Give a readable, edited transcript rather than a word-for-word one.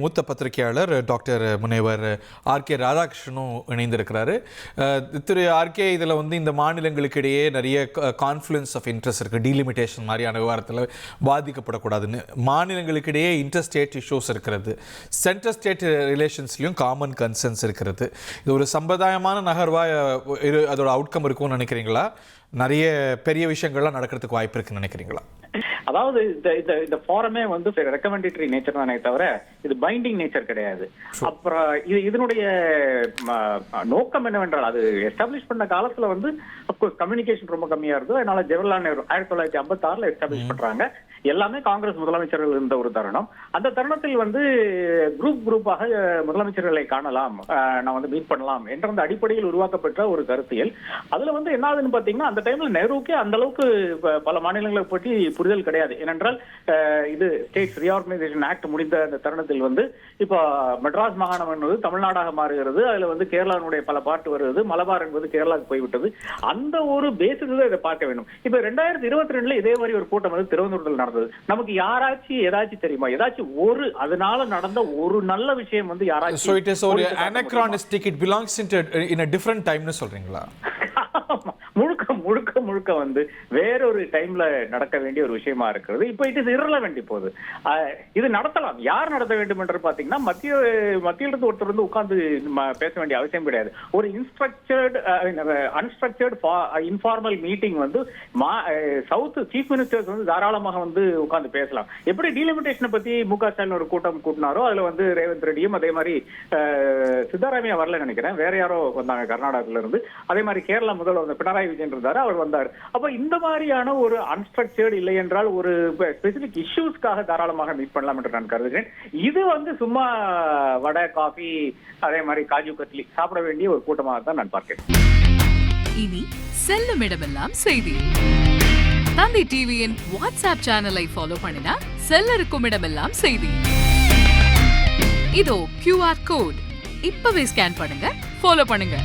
மூத்த பத்திரிகையாளர் டாக்டர் முனைவர் ஆர்கே ராதாகிருஷ்ணனும் இணைந்திருக்கிறாரு. திரு ஆர்கே, இதில் இந்த மாநிலங்களுக்கு இடையே நிறைய கான்ஃப்ளூயன்ஸ் ஆஃப் இன்ட்ரெஸ்ட் இருக்குது, டீலிமிட்டேஷன் மாதிரியான விவகாரத்தில் பாதிக்கப்படக்கூடாதுன்னு. மாநிலங்களுக்கு இடையே இன்டர் ஸ்டேட் இஷ்யூஸ் இருக்கிறது, சென்டர் ஸ்டேட் ரிலேஷன்ஸ்லையும் காமன் கன்சர்ன்ஸ் இருக்கிறது. இது ஒரு சம்பிரதாயமான நகர்வாக அதோட அவுட்கம் இருக்கும்னு நினைக்கிறீங்களா? நிறைய பெரிய விஷயங்கள்லாம் நடக்கிறதுக்கு வாய்ப்பு இருக்குன்னு நினைக்கிறீங்களா? அதாவது இந்த ஃபாரமே ரெக்கமெண்டேட்டரி நேச்சர் தானே தவிர இது பைண்டிங் நேச்சர் கிடையாது. அப்புறம் இதனுடைய நோக்கம் என்னவென்றால், அது எஸ்டாப்ளிஷ் பண்ண காலத்துல அப்கோர்ஸ் கம்யூனிகேஷன் ரொம்ப கம்மியா இருந்தது. அதனால ஜவஹர்லால் நேரு 1956 எஸ்டாப்ளிஷ் பண்றாங்க. எல்லாமே காங்கிரஸ் முதலமைச்சர்கள் இருந்த ஒரு தருணம். அந்த தருணத்தில் குரூப்பாக முதலமைச்சர்களை காணலாம், நான் மீட் பண்ணலாம் என்ற அந்த அடிப்படையில் உருவாக்கப்பட்ட ஒரு கருத்தியல். அதுல என்ன ஆகுதுன்னு பாத்தீங்கன்னா, அந்த டைம்ல நேருக்கே அந்த அளவுக்கு பல மாநிலங்களை பற்றி புரிதல் கிடையாது. ஏனென்றால் இது ஸ்டேட்ஸ் ரீஆர்கனைசேஷன் ஆக்ட் முடிந்த அந்த தருணத்தில் இப்ப மெட்ராஸ் மாகாணம் என்பது தமிழ்நாடாக மாறுகிறது. அதுல கேரளாவுடைய பல பாட்டு வருகிறது, மலபார் என்பது கேரளாவுக்கு போய்விட்டது. அந்த ஒரு பேசிஸ் இதை பார்க்க வேண்டும். இப்ப 2022 இதே மாதிரி ஒரு கூட்டம் திருவனந்தபுரத்தில் நடந்தது. நமக்கு யாராச்சும் ஏதாச்சும் தெரியுமா? ஏதாச்சும் அதனால நடந்த ஒரு நல்ல விஷயம் யாராச்சும்? So it is ஒரு anachronistic, it belongs in a different time னு சொல்றீங்களா? முழுக்க வேறொரு டைம்ல நடக்க வேண்டிய ஒரு விஷயமா இருக்கிறது. இப்போ இட் இஸ் irrelevant. இப்போது இது நடத்தலாம். யார் நடத்த வேண்டும் என்று பாத்தீங்கன்னா, மத்தியிலிருந்து ஒருத்தர் உட்கார்ந்து பேச வேண்டிய அவசியம் கிடையாது. ஒரு unstructured informal meeting south chief ministers தாராளமாக உட்கார்ந்து பேசலாம். எப்படி டீலிமிட்டேஷனை பத்தி முக ஸ்டாலின் ஒரு கூட்டம் கூட்டினாரோ, அதுல ரேவந்த் ரெட்டியும் அதே மாதிரி சித்தாராமையா வரல நினைக்கிறேன், வேற யாரோ வந்தாங்க கர்நாடகத்துல இருந்து. அதே மாதிரி கேரளா முதல்வர் பினராயி விஜயன் இருந்தாரு, அவர் வந்தார். அப்ப இந்த மாதிரியான ஒரு அன்ஸ்ட்ரக்சர்ட் இல்லை என்றால் ஒரு ஸ்பெசிபிக் இஷ்யூஸ்க்காக தாராளமாக மீட் பண்ணலாம் என்று நான் கருதுகிறேன். இது சும்மா வடை, காஃபி, அதே மாதிரி காஜு கட்லி சாப்பிட வேண்டிய ஒரு கூட்டமாக தான் நான் பார்க்கிறேன். இனி செல்லும் இடமெல்லாம் செய்தி. தந்தி டிவியின் வாட்ஸ்அப் சேனலை ஃபாலோ பண்ணினா செல்ல இருக்கும் இடமெல்லாம் செய்தி. இதோ QR கோட் இப்பவே ஸ்கேன் பண்ணுங்க, ஃபாலோ பண்ணுங்க.